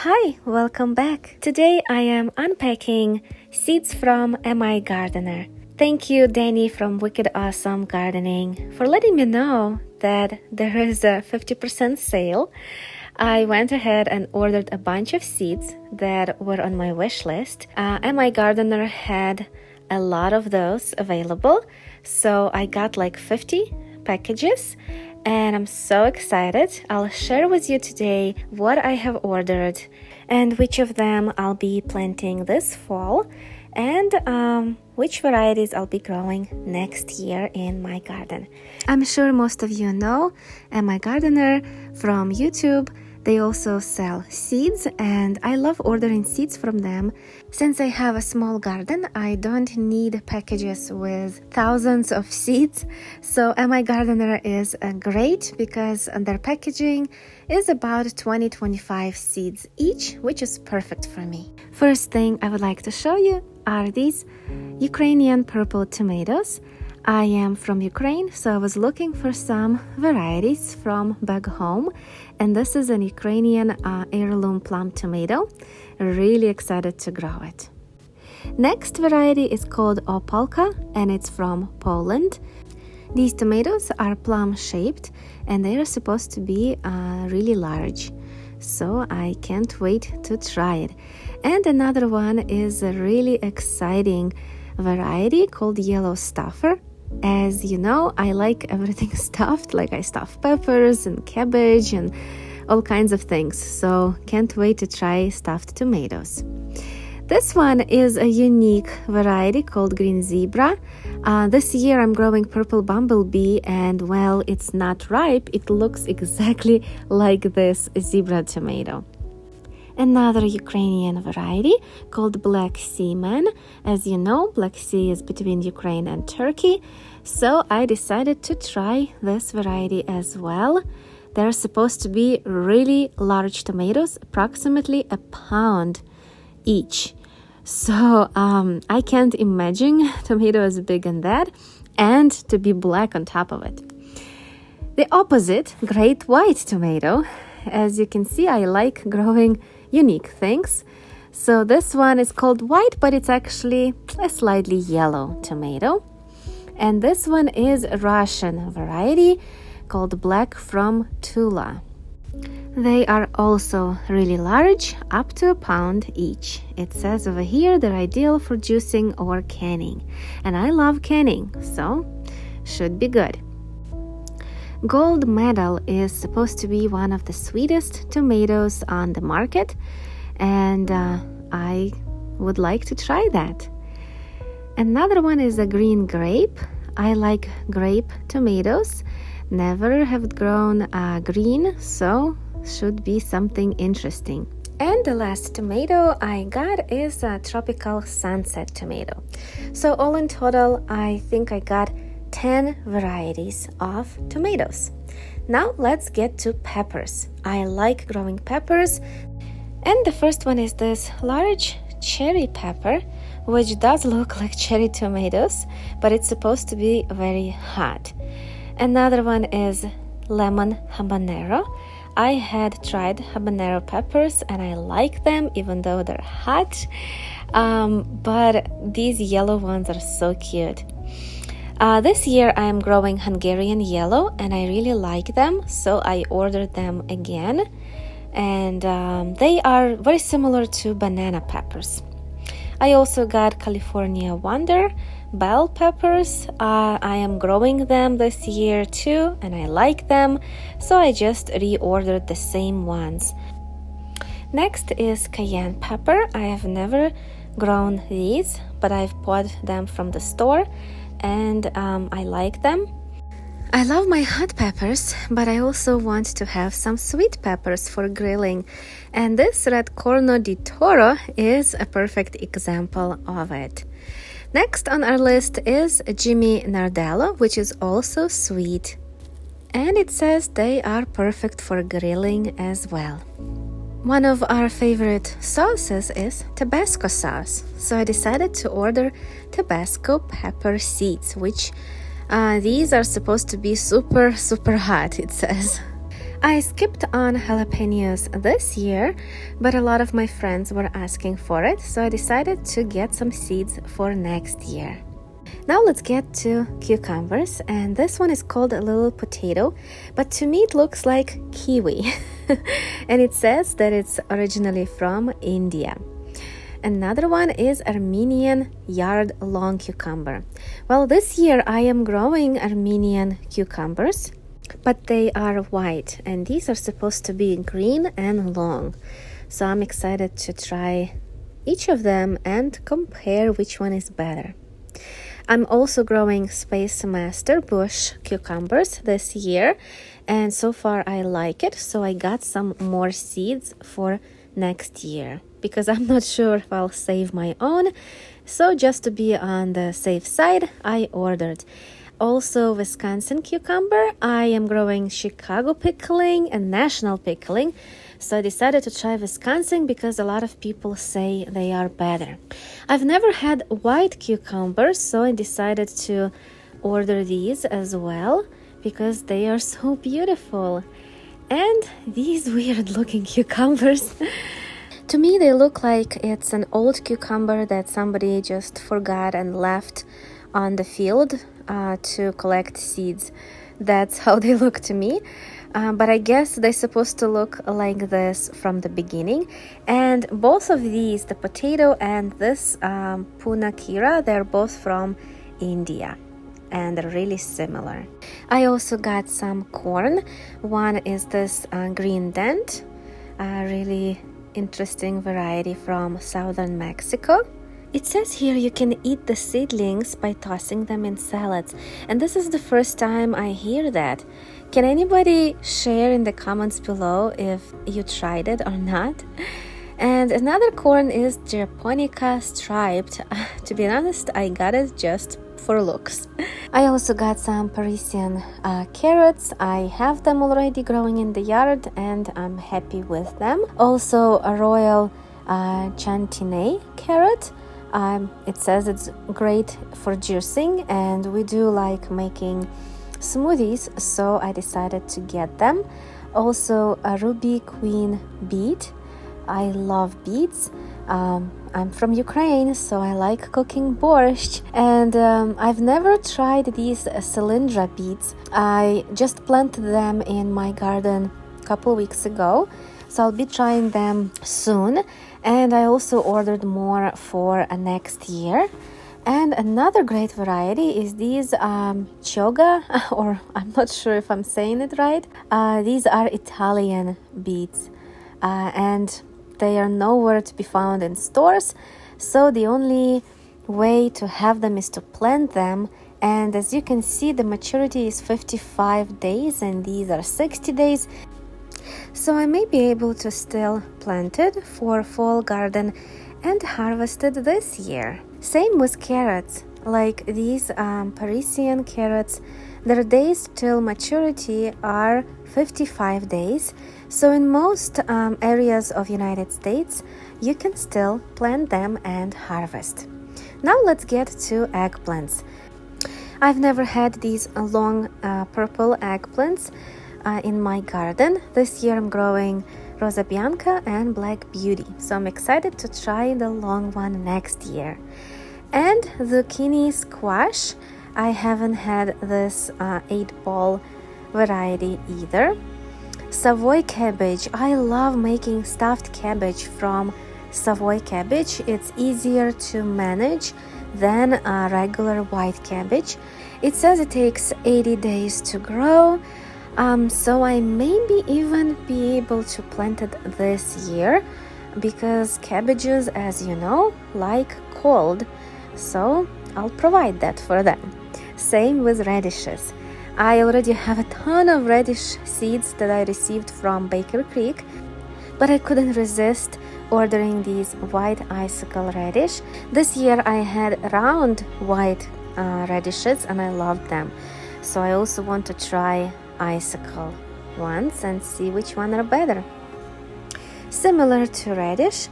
Hi, welcome back. Today I am unpacking seeds from MI Gardener. Thank you, Danny from Wicked Awesome Gardening, for letting me know that there is a 50% sale. I went ahead and ordered a bunch of seeds that were on my wish list. MI Gardener had a lot of those available, so I got like 50 packages. And I'm so excited. I'll share with you today what I have ordered and which of them I'll be planting this fall and which varieties I'll be growing next year in my garden. I'm sure most of you know MI Gardener from YouTube. They also sell seeds, and I love ordering seeds from them. Since I have a small garden, I don't need packages with thousands of seeds. So MI Gardener is great because their packaging is about 20-25 seeds each, which is perfect for me. First thing I would like to show you are these Ukrainian purple tomatoes. I am from Ukraine, so I was looking for some varieties from back home, and this is an Ukrainian heirloom plum tomato. Really excited to grow it. Next variety is called Opalka, and it's from Poland. These tomatoes are plum shaped, and they are supposed to be really large, so I can't wait to try it. And another one is a really exciting variety called Yellow Stuffer. As you know, I like everything stuffed, like I stuff peppers and cabbage and all kinds of things, so can't wait to try stuffed tomatoes. This one is a unique variety called Green Zebra. This year I'm growing Purple Bumblebee, and well, it's not ripe, it looks exactly like this zebra tomato. Another Ukrainian variety called Black Sea Man. As you know, Black Sea is between Ukraine and Turkey, so I decided to try this variety as well. They're supposed to be really large tomatoes, approximately a pound each. So I can't imagine tomato as big as that, and to be black on top of it. The opposite, Great White Tomato. As you can see, I like growing unique things. So this one is called white, but it's actually a slightly yellow tomato. And this one is a Russian variety called Black from Tula. They are also really large, up to a pound each. It says over here they're ideal for juicing or canning. And I love canning, so should be good. Gold Medal is supposed to be one of the sweetest tomatoes on the market, and I would like to try that. Another one is a Green Grape. I like grape tomatoes. Never have grown green, so should be something interesting. And the last tomato I got is a Tropical Sunset tomato. So all in total, I think I got 10 varieties of tomatoes. Now let's get to peppers. I like growing peppers, and the first one is this large cherry pepper, which does look like cherry tomatoes, but it's supposed to be very hot. Another one is lemon habanero. I had tried habanero peppers and I like them even though they're hot, but these yellow ones are so cute. This year I am growing Hungarian yellow and I really like them, so I ordered them again, and they are very similar to banana peppers. I also got California Wonder bell peppers. I am growing them this year too and I like them, so I just reordered the same ones. Next is cayenne pepper. I have never grown these, but I've bought them from the store and I like them. I love my hot peppers, but I also want to have some sweet peppers for grilling, and this red corno di toro is a perfect example of it. Next on our list is Jimmy Nardello, which is also sweet, and it says they are perfect for grilling as well. One of our favorite sauces is Tabasco sauce, so I decided to order Tabasco pepper seeds, which these are supposed to be super hot, it says. I skipped on jalapenos this year, but a lot of my friends were asking for it, so I decided to get some seeds for next year. Now let's get to cucumbers, and this one is called a little potato, but to me it looks like kiwi. And it says that it's originally from India. Another one is Armenian yard-long cucumber. Well, this year I am growing Armenian cucumbers, but they are white, and these are supposed to be green and long. So I'm excited to try each of them and compare which one is better. I'm also growing Space Master bush cucumbers this year, and so far I like it, so I got some more seeds for next year because I'm not sure if I'll save my own. So just to be on the safe side, I ordered. Also Wisconsin cucumber. I am growing Chicago pickling and national pickling. So I decided to try Wisconsin because a lot of people say they are better. I've never had white cucumbers, so I decided to order these as well because they are so beautiful. And these weird looking cucumbers. To me, they look like it's an old cucumber that somebody just forgot and left on the field to collect seeds. That's how they look to me. But I guess they're supposed to look like this from the beginning. And both of these, the potato and this Puna Kira, they're both from India. And they're really similar. I also got some corn. One is this green dent, a really interesting variety from southern Mexico. It says here you can eat the seedlings by tossing them in salads, and this is the first time I hear that. Can anybody share in the comments below if you tried it or not? And another corn is Japonica striped. To be honest, I got it just for looks. I also got some Parisian carrots. I have them already growing in the yard and I'm happy with them. Also a royal Chantilly carrot. It says it's great for juicing, and we do like making smoothies, so I decided to get them. Also a ruby queen beet. I love beets. I'm from Ukraine, so I like cooking borscht, and I've never tried these cylindra beets. I just planted them in my garden a couple weeks ago, so I'll be trying them soon. And I also ordered more for next year. And another great variety is these choga, or I'm not sure if I'm saying it right. These are Italian beets, and they are nowhere to be found in stores. So the only way to have them is to plant them. And as you can see, the maturity is 55 days and these are 60 days. So I may be able to still plant it for fall garden and harvest it this year. Same with carrots, like these Parisian carrots. Their days till maturity are 55 days. So in most areas of United States, you can still plant them and harvest. Now let's get to eggplants. I've never had these long purple eggplants in my garden. This year I'm growing Rosa Bianca and Black Beauty, so I'm excited to try the long one next year. And zucchini squash, I haven't had this 8-ball variety either. Savoy cabbage, I love making stuffed cabbage from Savoy cabbage. It's easier to manage than a regular white cabbage. It says it takes 80 days to grow. So I maybe even be able to plant it this year because cabbages, as you know, like cold. So I'll provide that for them. Same with radishes. I already have a ton of radish seeds that I received from Baker Creek, but I couldn't resist ordering these white icicle radish. This year I had round white radishes and I loved them. So I also want to try icicle ones and see which one are better. Similar to radish,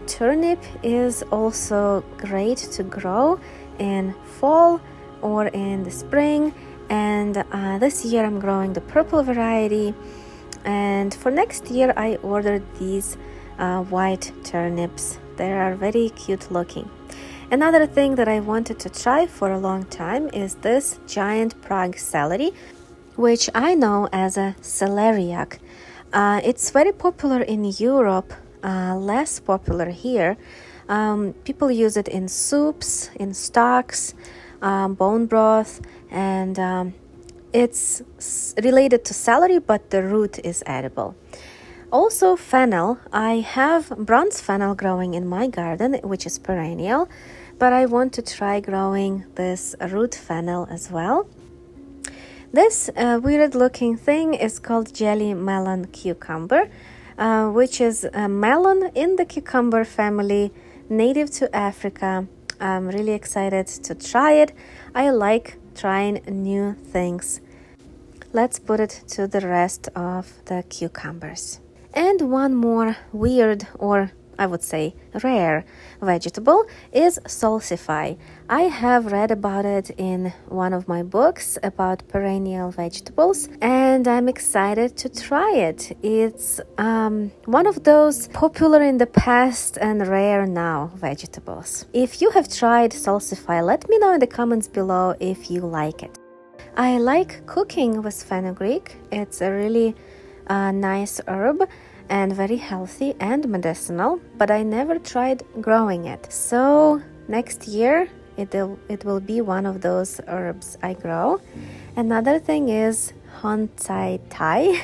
turnip is also great to grow in fall or in the spring, And this year I'm growing the purple variety, and for next year I ordered these white turnips. They are very cute looking. Another thing that I wanted to try for a long time is this giant Prague celery, which I know as a celeriac. It's very popular in Europe, less popular here. People use it in soups, in stocks, bone broth, and it's related to celery, but the root is edible. Also fennel. I have bronze fennel growing in my garden, which is perennial, but I want to try growing this root fennel as well. This weird looking thing is called jelly melon cucumber, which is a melon in the cucumber family, native to Africa. I'm really excited to try it. I like trying new things. Let's put it to the rest of the cucumbers. And one more weird, or I would say rare, vegetable is salsify. I have read about it in one of my books about perennial vegetables, and I'm excited to try it. It's one of those popular in the past and rare now vegetables. If you have tried salsify, let me know in the comments below if you like it. I like cooking with fenugreek. It's a really nice herb and very healthy and medicinal, but I never tried growing it. So next year it will be one of those herbs I grow. Another thing is honcai thai,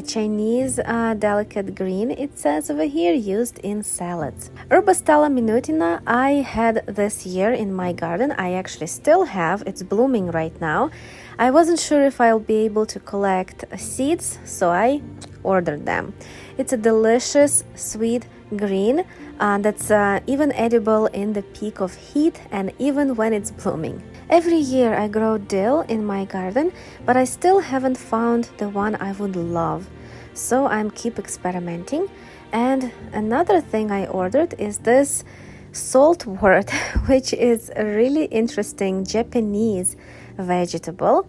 Chinese delicate green, it says over here, used in salads. Herbostella minutina I had this year in my garden. I actually still have. It's blooming right now. I wasn't sure if I'll be able to collect seeds, so I ordered them. It's a delicious sweet green that's even edible in the peak of heat and even when it's blooming. Every year I grow dill in my garden, but I still haven't found the one I would love. So I'm keep experimenting. And another thing I ordered is this saltwort, which is a really interesting Japanese vegetable.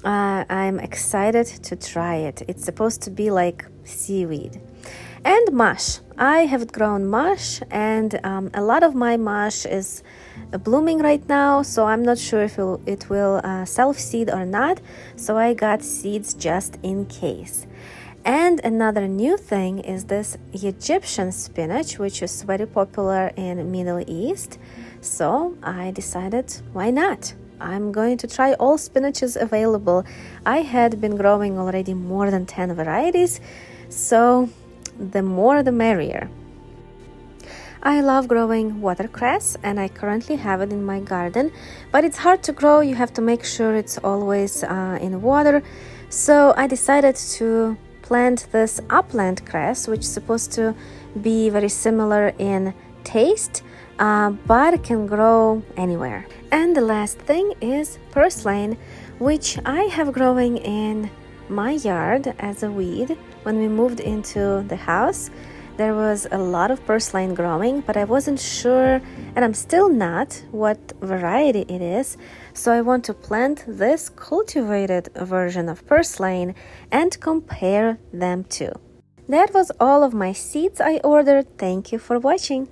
I'm excited to try it. It's supposed to be like seaweed. And mush. I have grown mush, and a lot of my mush is blooming right now, so I'm not sure if it will self-seed or not, so I got seeds just in case. And another new thing is this Egyptian spinach, which is very popular in Middle East, so I decided, why not? I'm going to try all spinaches available. I had been growing already more than 10 varieties, so the more the merrier. I love growing watercress, and I currently have it in my garden, but it's hard to grow. You have to make sure it's always in water. So I decided to plant this upland cress, which is supposed to be very similar in taste, but it can grow anywhere. And the last thing is purslane, which I have growing in my yard as a weed. When we moved into the house, there was a lot of purslane growing, but I wasn't sure, and I'm still not, what variety it is. So I want to plant this cultivated version of purslane and compare them too. That was all of my seeds I ordered. Thank you for watching.